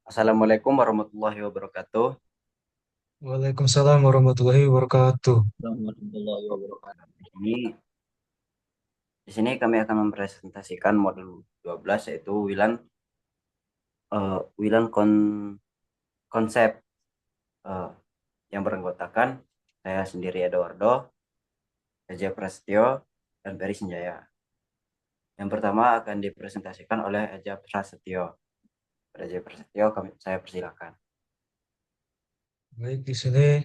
Assalamualaikum warahmatullahi wabarakatuh. Waalaikumsalam warahmatullahi wabarakatuh. Warahmatullahi wabarakatuh. Di sini kami akan mempresentasikan modul 12 yaitu konsep eh, yang beranggotakan saya sendiri Eduardo, Eza Prasetyo, dan Peri Sinjaya. Yang pertama akan dipresentasikan oleh Eza Prasetyo. Eza Prasetyo, saya persilakan. Baik, di sini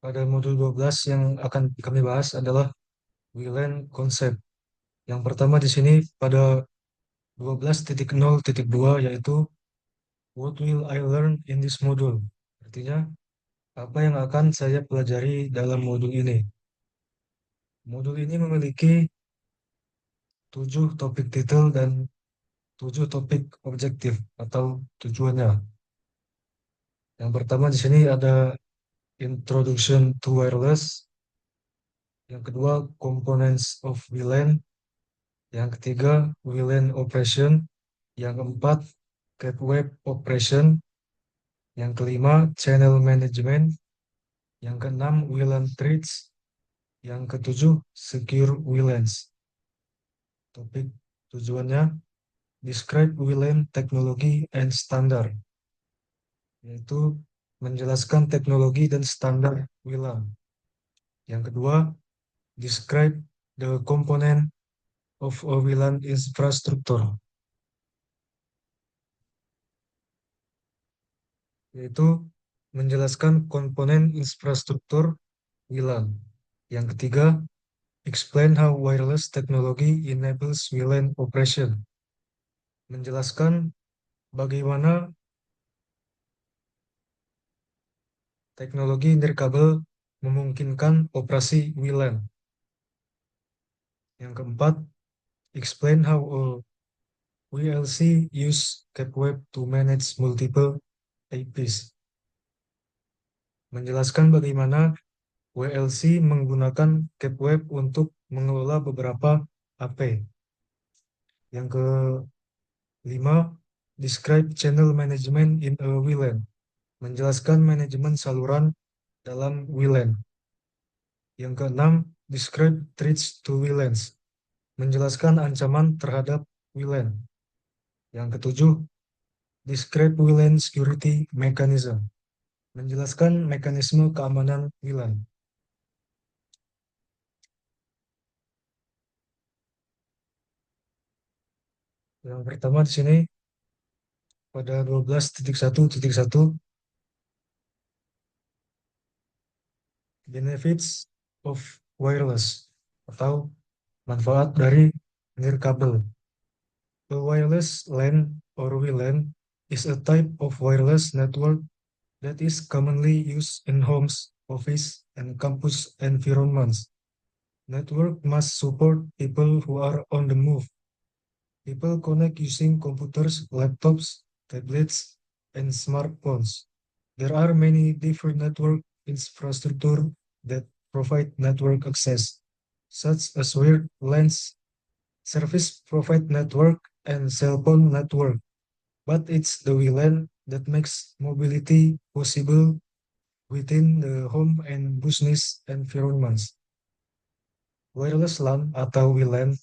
pada modul 12 yang akan kami bahas adalah WLAN konsep. Yang pertama di sini pada 12.0.2 yaitu What will I learn in this module? Artinya, apa yang akan saya pelajari dalam modul ini? Modul ini memiliki 7 topik titel dan 7 topik objektif atau tujuannya. Yang pertama di sini ada Introduction to Wireless, yang kedua Components of WLAN, yang ketiga WLAN Operation, yang keempat Cat Web Operation, yang kelima Channel Management, yang keenam WLAN Threads, yang ketujuh Secure WLANs. Topik tujuannya Describe WLAN Technology and Standard, yaitu menjelaskan teknologi dan standar WLAN. Yang kedua, describe the component of a WLAN infrastructure, yaitu menjelaskan komponen infrastruktur WLAN. Yang ketiga, explain how wireless technology enables WLAN operation. Menjelaskan bagaimana teknologi nirkabel memungkinkan operasi WLAN. Yang keempat, explain how a WLC use Cat Web to manage multiple IPs. Menjelaskan bagaimana WLC menggunakan Cat Web untuk mengelola beberapa AP. Yang kelima, describe channel management in a WLAN. Menjelaskan manajemen saluran dalam WLAN. Yang keenam, describe threats to WLANs. Menjelaskan ancaman terhadap WLAN. Yang ketujuh, describe WLAN security mechanism. Menjelaskan mekanisme keamanan WLAN. Yang pertama di sini pada 12.1.1 benefits of wireless atau manfaat dari nirkabel. A wireless LAN or WLAN is a type of wireless network that is commonly used in homes, office, and campus environments. Network must support people who are on the move. People connect using computers, laptops, tablets, and smartphones. There are many different network infrastructure that provide network access, such as wired LANs, service provide network, and cell phone network. But it's the WLAN that makes mobility possible within the home and business environments. Wireless LAN atau WLAN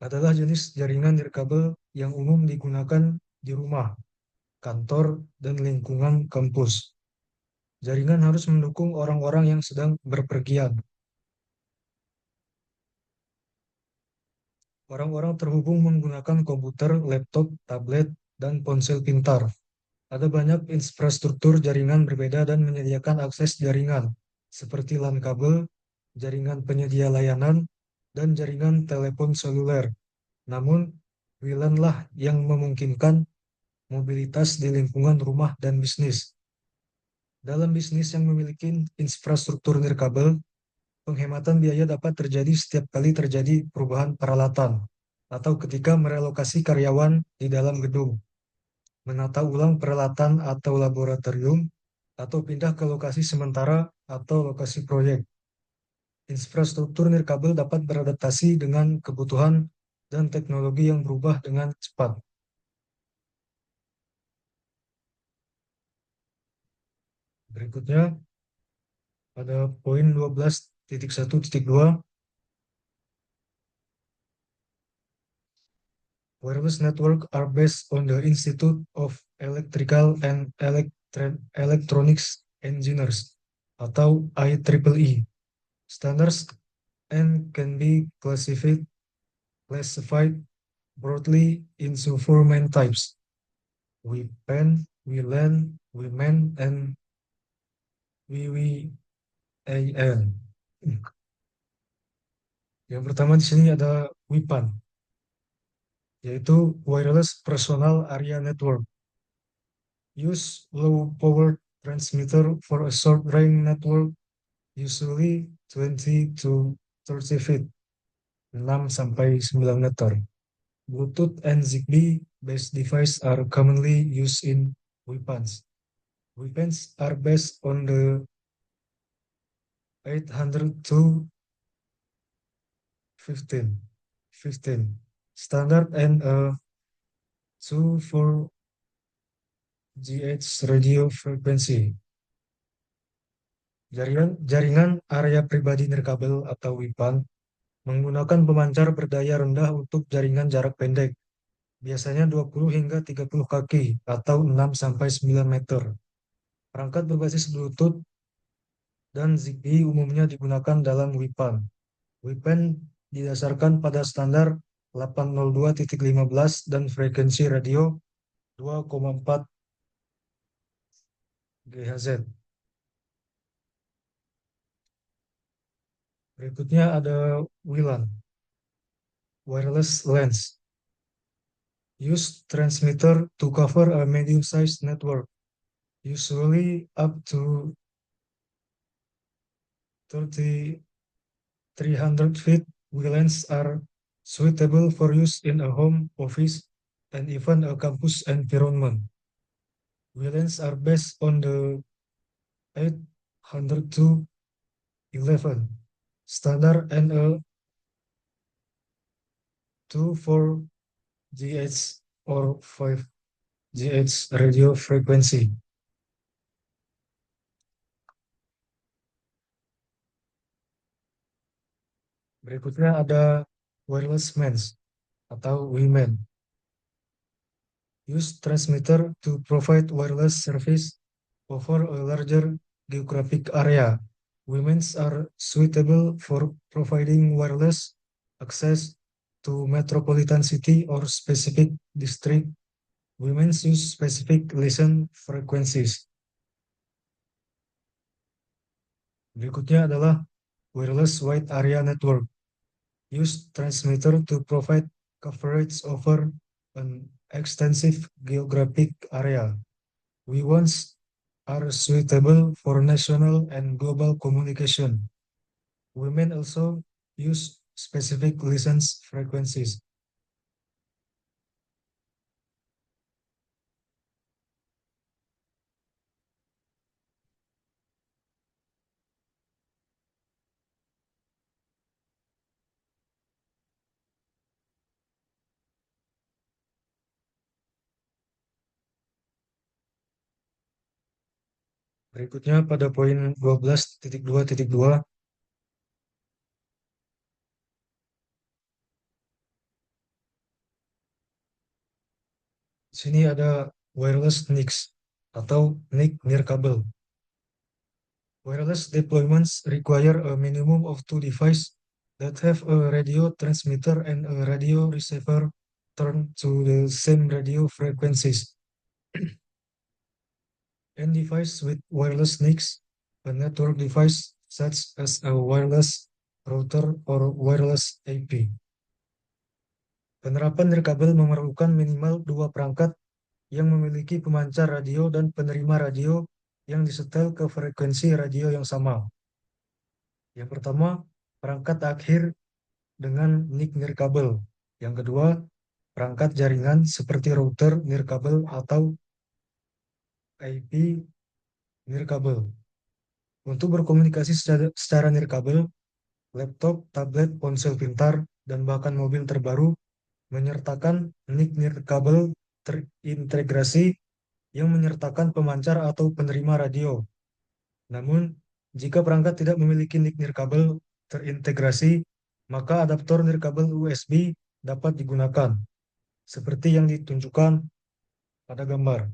adalah jenis jaringan nirkabel yang umum digunakan di rumah, kantor, dan lingkungan kampus. Jaringan harus mendukung orang-orang yang sedang berpergian. Orang-orang terhubung menggunakan komputer, laptop, tablet, dan ponsel pintar. Ada banyak infrastruktur jaringan berbeda dan menyediakan akses jaringan, seperti LAN kabel, jaringan penyedia layanan, dan jaringan telepon seluler. Namun, WLAN lah yang memungkinkan mobilitas di lingkungan rumah dan bisnis. Dalam bisnis yang memiliki infrastruktur nirkabel, penghematan biaya dapat terjadi setiap kali terjadi perubahan peralatan atau ketika merelokasi karyawan di dalam gedung, menata ulang peralatan atau laboratorium, atau pindah ke lokasi sementara atau lokasi proyek. Infrastruktur nirkabel dapat beradaptasi dengan kebutuhan dan teknologi yang berubah dengan cepat. Berikutnya pada poin 12.1.2, wireless network are based on the Institute of Electrical and Electronics Engineers atau IEEE standards and can be classified broadly into four main types: WPAN, WLAN, WMAN, and WWAN. Yang pertama di sini ada WPAN, yaitu Wireless Personal Area Network. Use low power transmitter for a short range network, usually 20 to 30 feet, 6 sampai 9 meter. Bluetooth and Zigbee based devices are commonly used in WPANs. WPANs are based on the 802 15 standard and a 24 GHz radio frequency. Jaringan area pribadi nirkabel atau WPAN menggunakan pemancar berdaya rendah untuk jaringan jarak pendek, biasanya 20 hingga 30 kaki atau 6 sampai 9 meter. Perangkat berbasis Bluetooth dan Zigbee umumnya digunakan dalam WPAN. WPAN didasarkan pada standar 802.15 dan frekuensi radio 2,4 GHz. Berikutnya ada WLAN, wireless LANs. Use transmitter to cover a medium-sized network, usually up to 300 feet. WLANs are suitable for use in a home, office, and even a campus environment. WLANs are based on the 802.11 standard and a 24 GHz or 5 GHz radio frequency. Berikutnya ada wireless MEMS atau WMAN. Use transmitter to provide wireless service over a larger geographic area. WMANs are suitable for providing wireless access to metropolitan city or specific district. WMANs use specific listen frequencies. Berikutnya adalah wireless wide area network. Use transmitter to provide coverage over an extensive geographic area. WWANs are suitable for national and global communication. Women also use specific license frequencies. Berikutnya pada poin 12.2.2, sini ada wireless NICs atau NIC nirkabel. Wireless deployments require a minimum of two devices that have a radio transmitter and a radio receiver turned to the same radio frequencies. Any device with wireless NICs, a network device such as a wireless router or wireless AP. Penerapan nirkabel memerlukan minimal dua perangkat yang memiliki pemancar radio dan penerima radio yang disetel ke frekuensi radio yang sama. Yang pertama, perangkat akhir dengan NIC nirkabel. Yang kedua, perangkat jaringan seperti router nirkabel atau IP nirkabel. Untuk berkomunikasi secara nirkabel, laptop, tablet, ponsel pintar, dan bahkan mobil terbaru menyertakan NIC nirkabel terintegrasi yang menyertakan pemancar atau penerima radio Namun, jika perangkat tidak memiliki NIC nirkabel terintegrasi, maka adaptor nirkabel USB dapat digunakan, seperti yang ditunjukkan pada gambar.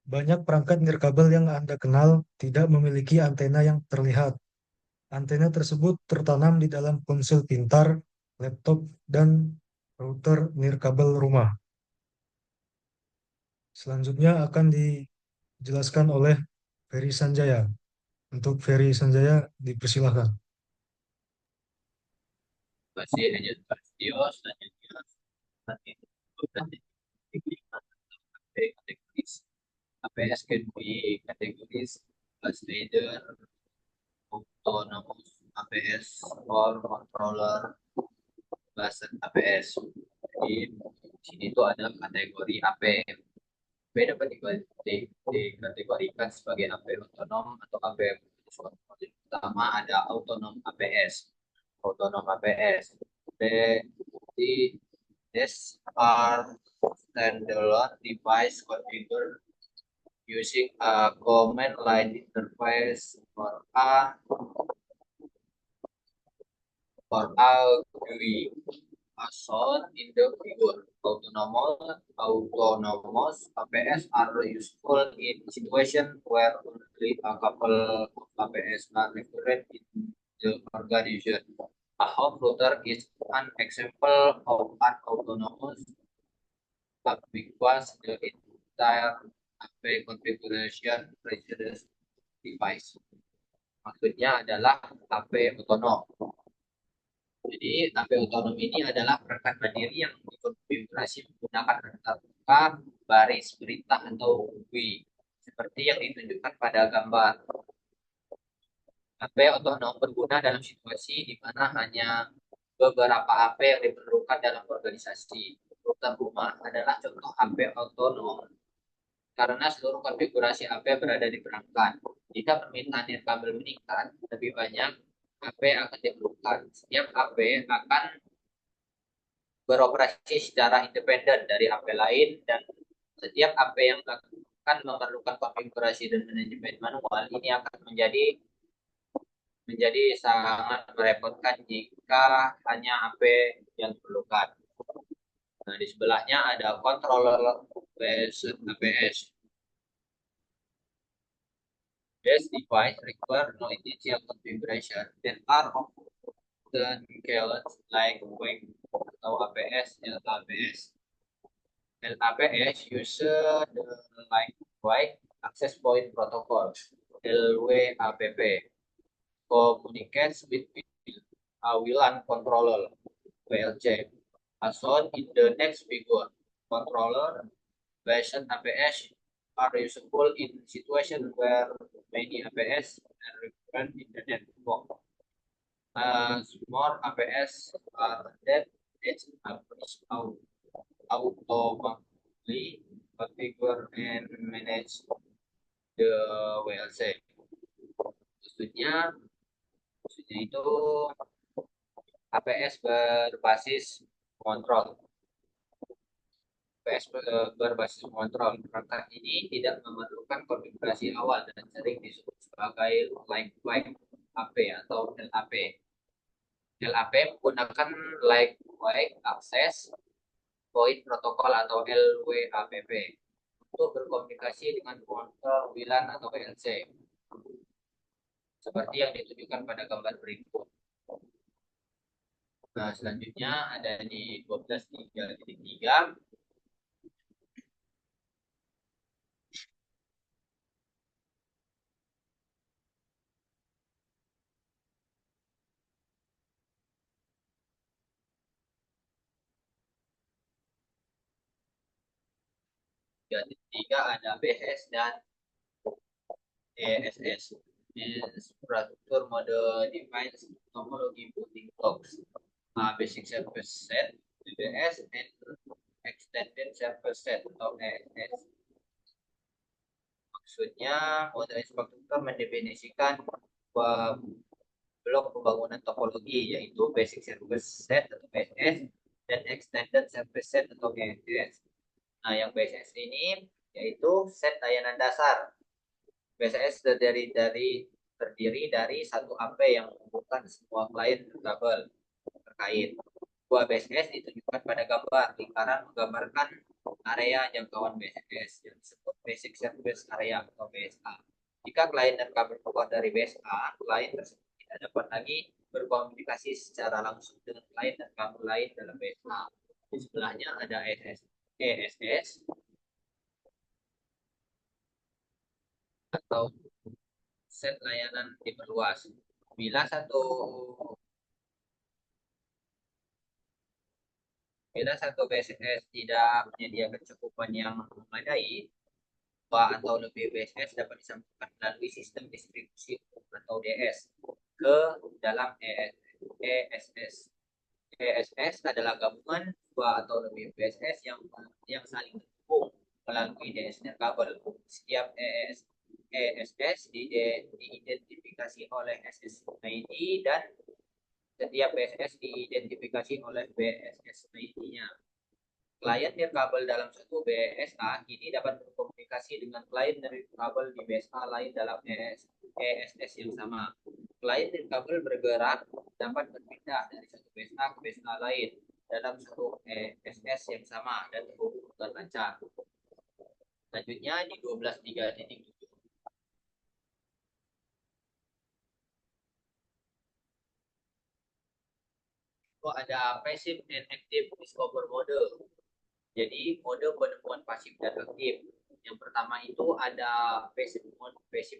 Banyak perangkat nirkabel yang Anda kenal tidak memiliki antena yang terlihat. Antena tersebut tertanam di dalam ponsel pintar, laptop, dan router nirkabel rumah. Selanjutnya akan dijelaskan oleh Ferry Sanjaya. Untuk Ferry Sanjaya, dipersilahkan. Masih hanya Prastio selanjutnya nanti kategoris APS can be categories as either autonomous APS or controller based APS. Jadi di sini tuh ada kategori AP. AP dapat dikategorikan sebagai AP otonom atau AP yang pertama ada autonom APS. Autonom APS. Jadi these are standalone device configured using a command line interface or a GUI as shown in the figure. Autonomous APS are useful in situations where only a couple of APS are required in the organization. A home router is an example of an autonomous because the entire AP configuration requires device. Maksudnya adalah AP otonom. Jadi AP otonom ini adalah perangkat mandiri yang dikonfigurasi menggunakan antarmuka, baris perintah atau GUI seperti yang ditunjukkan pada gambar. AP otonom berguna dalam situasi di mana hanya beberapa AP yang diperlukan dalam organisasi. Router rumah adalah contoh AP otonom karena seluruh konfigurasi AP berada di perangkat. Jika permintaan nirkabel meningkat, lebih banyak AP akan diperlukan. Setiap AP akan beroperasi secara independen dari AP lain dan setiap AP yang akan memerlukan konfigurasi dan manajemen manual ini akan menjadi sangat merepotkan jika hanya AP yang diperlukan. Nah, di sebelahnya ada controller based APS. This device requires no initial configuration that are often called like WAC atau APS, LAPS. LAPS uses the like WAC access point protocol, LWAPP, communicates with a WLAN controller, WLC. As shown in the next figure, controller based APS are useful in situations where many APS are required in the network. More APS are that it's automatically configure and manage the WLC. Maksudnya itu APS berbasis kontrol. APS berbasis kontrol. Perangkat ini tidak memerlukan konfigurasi awal dan sering disebut sebagai lightweight AP atau LAP. LAP menggunakan lightweight access point protocol atau LWAPP untuk berkomunikasi dengan kontrol WLAN atau WLC. Seperti yang ditunjukkan pada gambar berikut. Nah, selanjutnya ada di 12.3.3. Tiga ada BS dan ESS. Struktur mode device topology booting blocks. Basic service set, BBS, and extended service set atau ESS. Maksudnya, model inspektor mendefinisikan blok pembangunan topologi yaitu basic service set atau BSS dan extended service set atau ESS. Nah, yang BSS ini yaitu set layanan dasar. BSS terdiri dari satu AP yang menghubungkan semua klien kabel terkait. Buah BSS ditunjukkan pada gambar. Lingkaran menggambarkan area jangkauan BSS yang disebut Basic Service Area atau BSA. Jika klien dan kabel keluar dari BSA, klien tersebut tidak dapat lagi berkomunikasi secara langsung dengan klien dan kabel lain dalam BSA. Di sebelahnya ada ESS atau set layanan diperluas. Bila satu BSS tidak menyediakan cakupan yang memadai, dua atau lebih BSS dapat disambungkan melalui sistem distribusi atau DS ke dalam ESS. ESS adalah gabungan dua atau lebih BSS yang saling terhubung melalui DS kabel. Setiap ESS diidentifikasi oleh SSID dan setiap BSS diidentifikasi oleh BSS ID-nya. Klien nirkabel dalam satu BSA kini dapat berkomunikasi dengan klien nirkabel di BSA lain dalam ESS yang sama. Klien nirkabel bergerak dapat berpindah dari satu BSA ke BSA lain dalam satu ESS yang sama dan terhubung dengan lancar. Selanjutnya di 12.3.7. Ada passive and active discover mode. Jadi mode penemuan pasif dan aktif. Yang pertama itu ada passive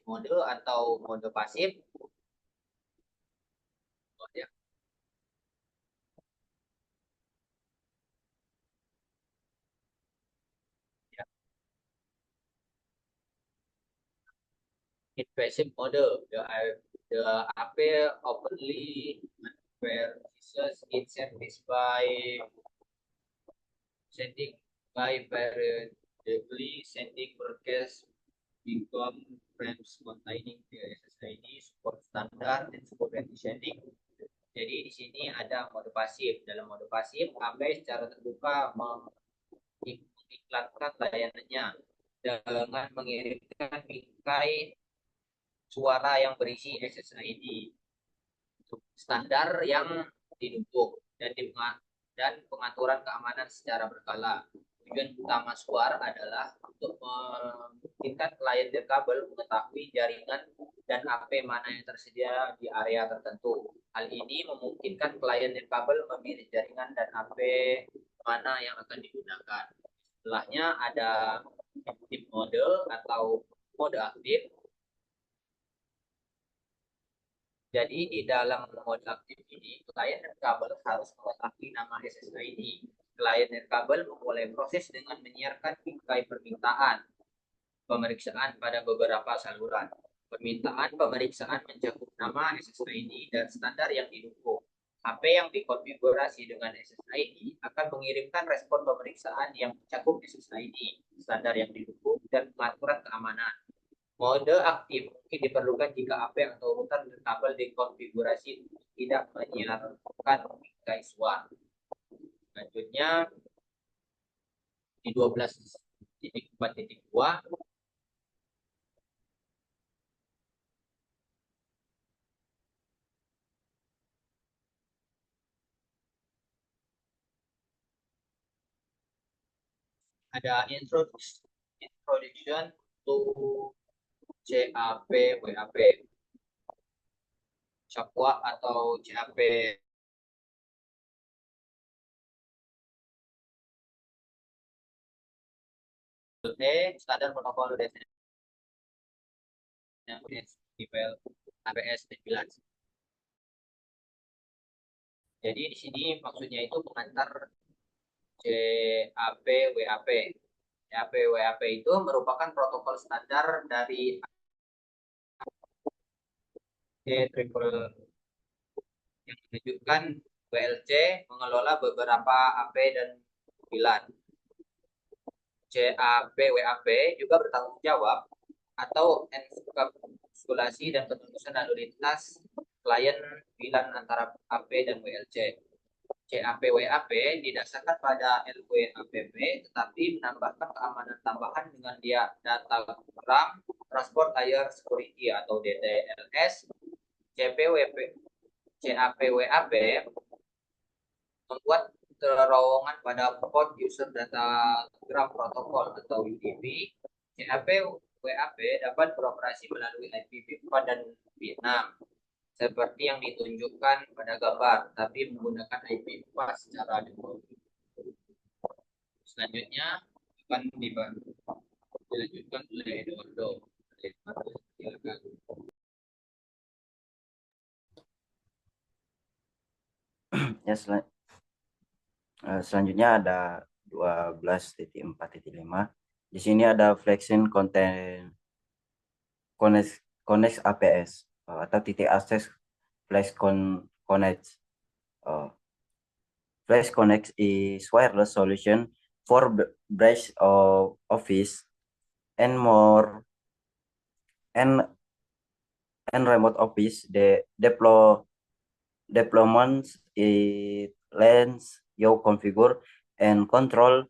mode atau mode pasif. Ya. Ya. In passive mode, the AP openly versus its service by periodically sending broadcast become frames containing the SSID support standard dan support sending. Jadi di sini ada mode pasif. Dalam mode pasif, AP secara terbuka mengiklankan layanannya dengan mengirimkan bingkai suara yang berisi SSID standar yang didukung dan pengaturan keamanan secara berkala. Tujuan utama SWAR adalah untuk memungkinkan klien kabel mengetahui jaringan dan AP mana yang tersedia di area tertentu. Hal ini memungkinkan klien kabel memilih jaringan dan AP mana yang akan digunakan. Setelahnya ada active mode atau mode aktif. Jadi di dalam mode aktif ini, klien kabel harus mengetahui nama SSID. Klien kabel memulai proses dengan menyiarkan bingkai permintaan pemeriksaan pada beberapa saluran. Permintaan pemeriksaan mencakup nama SSID dan standar yang didukung. HP yang dikonfigurasi dengan SSID akan mengirimkan respon pemeriksaan yang mencakup SSID, standar yang didukung, dan pengaturan keamanan. Mode aktif mungkin diperlukan jika AP atau router kabel dikonfigurasi tidak menyiarkan bingkai suara. Selanjutnya di 12.4.2 ada introduction to CAP WAP. Syakwa atau CAP standar protokol ABS 19. Jadi di sini maksudnya itu pengantar CAP WAP. CAP WAP itu merupakan protokol standar dari triple yang menunjukkan WLC mengelola beberapa AP dan VLAN. CAP WAP juga bertanggung jawab atau enkapsulasi dan penelusuran lalu lintas klien VLAN antara AP dan WLC. CAP WAP didasarkan pada LWAPP, tetapi menambahkan keamanan tambahan dengan dia data RAM Transport Layer Security atau DTLS. CAP WAP membuat terowongan pada port user datagram protokol atau UDP. CAP WAP dapat beroperasi melalui IPv4 dan V6 seperti yang ditunjukkan pada gambar, tapi menggunakan IP4 secara default. Selanjutnya akan dilanjutkan oleh Eduardo. Silakan. Ya, selanjutnya ada 12.4.5. Di sini ada flexing content connect APS atau titik akses Flex Connect. Flex Connect is wireless solution for branch of office and more and remote office. The deployments it lets you configure and control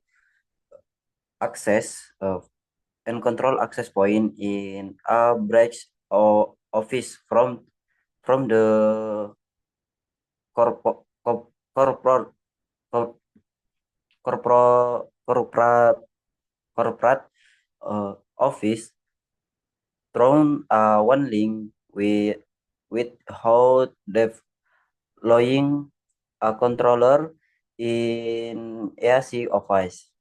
access point in a branch or office from the corpo- corporate corporate corporate office through one link how deploying a controller in AC Office.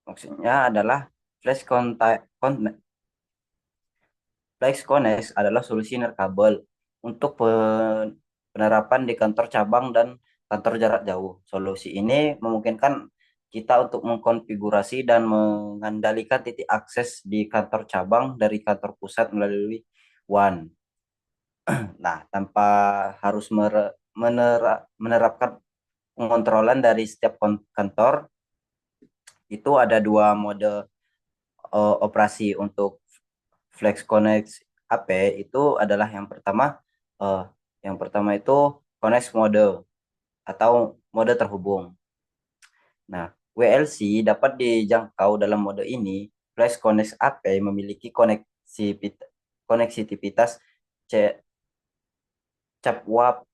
Maksudnya adalah Flex Connect adalah solusi nirkabel untuk penerapan di kantor cabang dan kantor jarak jauh. Solusi ini memungkinkan kita untuk mengkonfigurasi dan mengendalikan titik akses di kantor cabang dari kantor pusat melalui WAN. Nah, tanpa harus menerapkan pengontrolan dari setiap kantor, itu ada dua mode operasi untuk Flex Connect AP itu adalah yang pertama itu connect mode atau mode terhubung. Nah, WLC dapat dijangkau dalam mode ini. Flex Connect AP memiliki koneksivitas CAPWAP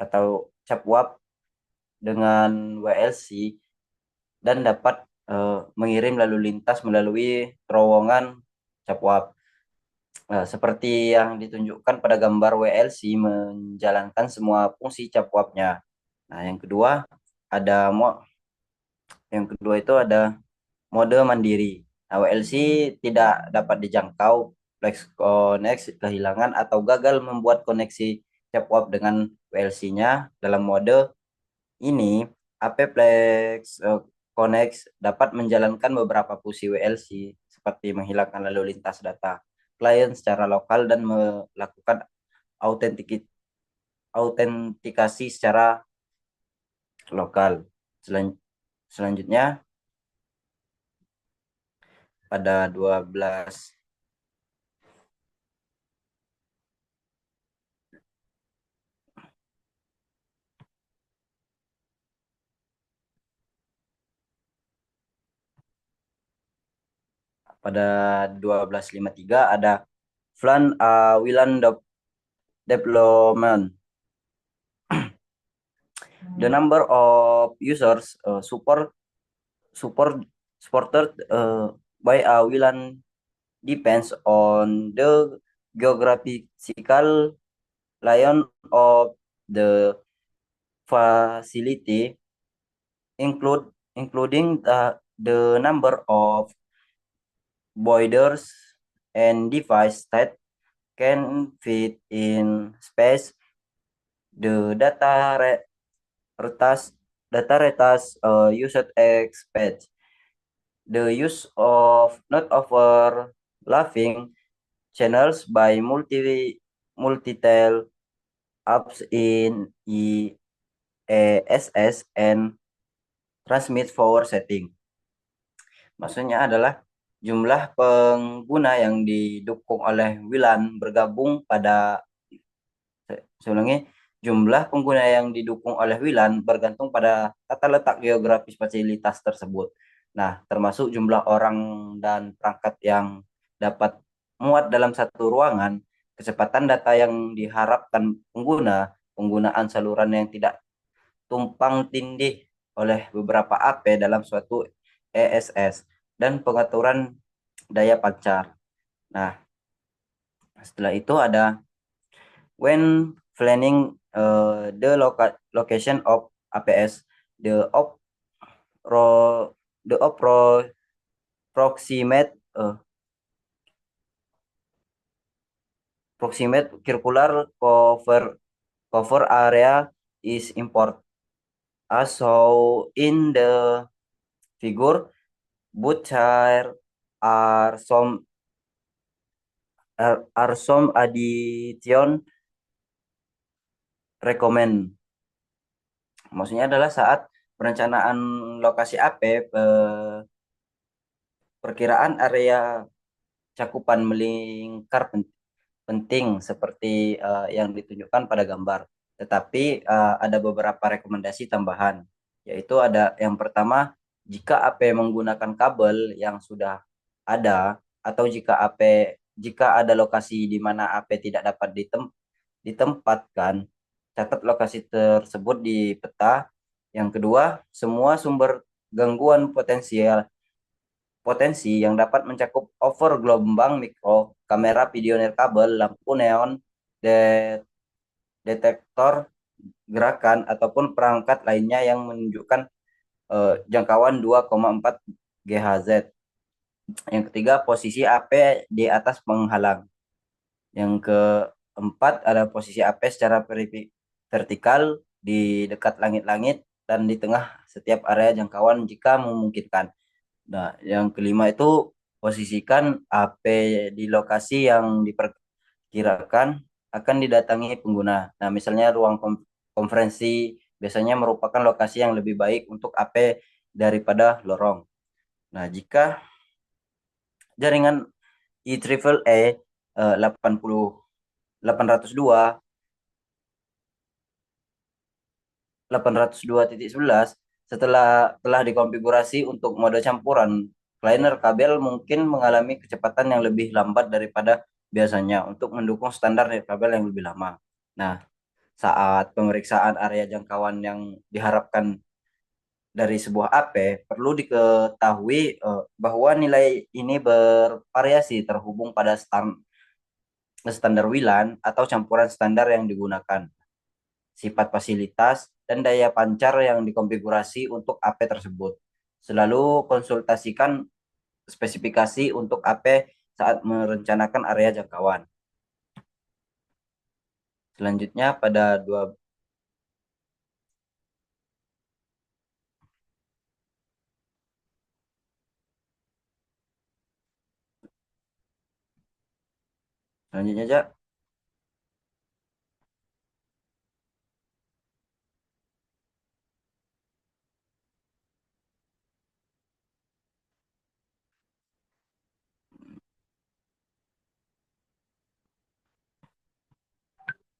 atau CAPWAP dengan WLC dan dapat mengirim lalu lintas melalui terowongan CAPWAP. Seperti yang ditunjukkan pada gambar WLC menjalankan semua fungsi CAPWAP-nya. Nah, yang kedua itu ada mode mandiri. Nah, WLC tidak dapat dijangkau. Flex Connect kehilangan atau gagal membuat koneksi CAPWAP dengan WLC-nya. Dalam mode ini, AP Flex Connect dapat menjalankan beberapa fungsi WLC seperti menghilangkan lalu lintas data klien secara lokal dan melakukan autentikasi secara lokal. Selanjutnya pada 12.53 ada Flan WLAN deployment. The number of users supported by a WLAN depends on the geographical line of the facility, including the number of borders and device that can fit in space. The data retas used expect the use of not overlapping channels by multiple apps in ESS and transmit forward setting. Maksudnya adalah jumlah pengguna yang didukung oleh WLAN bergabung pada Jumlah pengguna yang didukung oleh WLAN bergantung pada tata letak geografis fasilitas tersebut. Nah, termasuk jumlah orang dan perangkat yang dapat muat dalam satu ruangan, kecepatan data yang diharapkan pengguna, penggunaan saluran yang tidak tumpang tindih oleh beberapa AP dalam suatu ESS, dan pengaturan daya pancar. Nah, setelah itu ada when planning the location of APS, the op pro the op pro proximate proximate circular cover area is important. As so in the figure, both chair are some addition recommend. Maksudnya adalah saat perencanaan lokasi AP, perkiraan area cakupan melingkar penting seperti yang ditunjukkan pada gambar. Tetapi ada beberapa rekomendasi tambahan, yaitu ada yang pertama, jika AP menggunakan kabel yang sudah ada, atau jika ada lokasi di mana AP tidak dapat ditempatkan, catat lokasi tersebut di peta. Yang kedua, semua sumber gangguan potensi yang dapat mencakup over gelombang mikro, kamera video nirkabel, lampu neon, detektor gerakan, ataupun perangkat lainnya yang menunjukkan jangkauan 2,4 GHz. Yang ketiga, posisi AP di atas penghalang. Yang keempat, ada posisi AP secara vertikal di dekat langit-langit dan di tengah setiap area jangkauan jika memungkinkan. Nah, yang kelima itu posisikan AP di lokasi yang diperkirakan akan didatangi pengguna. Nah, misalnya ruang konferensi biasanya merupakan lokasi yang lebih baik untuk AP daripada lorong. Nah, jika jaringan IEEE 802 802.11 telah dikonfigurasi untuk mode campuran, liner kabel mungkin mengalami kecepatan yang lebih lambat daripada biasanya untuk mendukung standar kabel yang lebih lama. Nah, saat pemeriksaan area jangkauan yang diharapkan dari sebuah AP, perlu diketahui bahwa nilai ini bervariasi terhubung pada standar WLAN atau campuran standar yang digunakan, sifat fasilitas, dan daya pancar yang dikonfigurasi untuk AP tersebut. Selalu konsultasikan spesifikasi untuk AP saat merencanakan area jangkauan. Selanjutnya pada selanjutnya aja.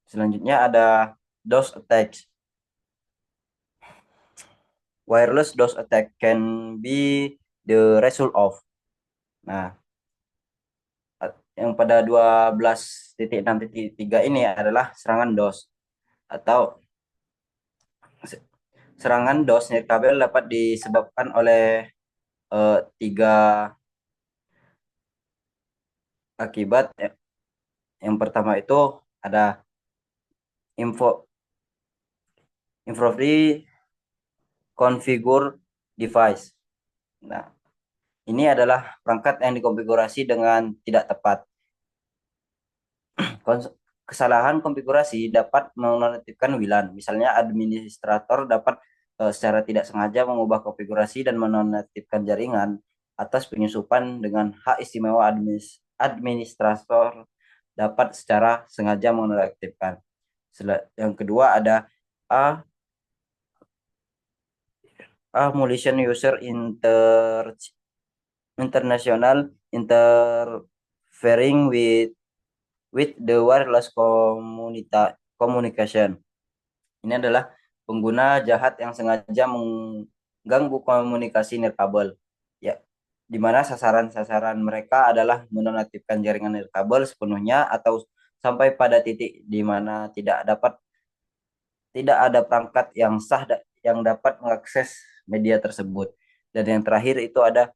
Selanjutnya ada DOS attacks. Wireless DOS attack can be the result of. Nah, yang pada 12.6.3 ini adalah serangan DOS, atau serangan DOS nirkabel dapat disebabkan oleh tiga akibat. Yang pertama itu ada improperly configure device. Nah, ini adalah perangkat yang dikonfigurasi dengan tidak tepat. Kesalahan konfigurasi dapat menonaktifkan WLAN. Misalnya administrator dapat secara tidak sengaja mengubah konfigurasi dan menonaktifkan jaringan atas penyusupan dengan hak istimewa administrator dapat secara sengaja menonaktifkan. Yang kedua ada mulation user international interfering with the wireless communication. Ini adalah pengguna jahat yang sengaja mengganggu komunikasi nirkabel. Ya, di mana sasaran-sasaran mereka adalah menonaktifkan jaringan nirkabel sepenuhnya atau sampai pada titik di mana tidak ada perangkat yang sah yang dapat mengakses media tersebut. Dan yang terakhir itu ada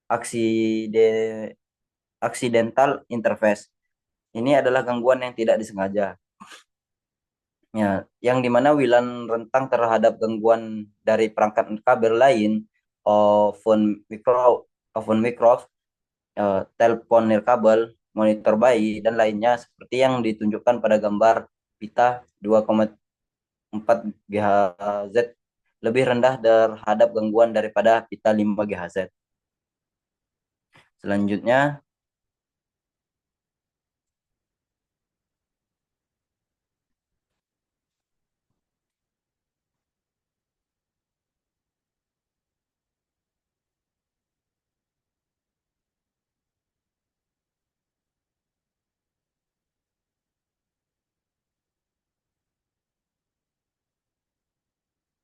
akside, accidental interface. Ini adalah gangguan yang tidak disengaja. Ya, yang dimana WLAN rentang terhadap gangguan dari perangkat kabel lain, phone micro, phone micro, telepon nirkabel, monitor bayi dan lainnya seperti yang ditunjukkan pada gambar pita 2,4 GHz lebih rendah terhadap gangguan daripada pita 5 GHz. Selanjutnya,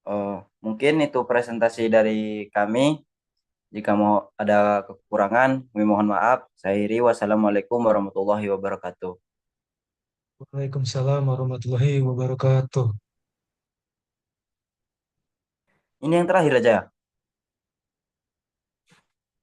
eh, mungkin itu presentasi dari kami. Jika mau ada kekurangan, kami mohon maaf. Saya Iri, wassalamualaikum warahmatullahi wabarakatuh. Waalaikumsalam warahmatullahi wabarakatuh. Ini yang terakhir aja.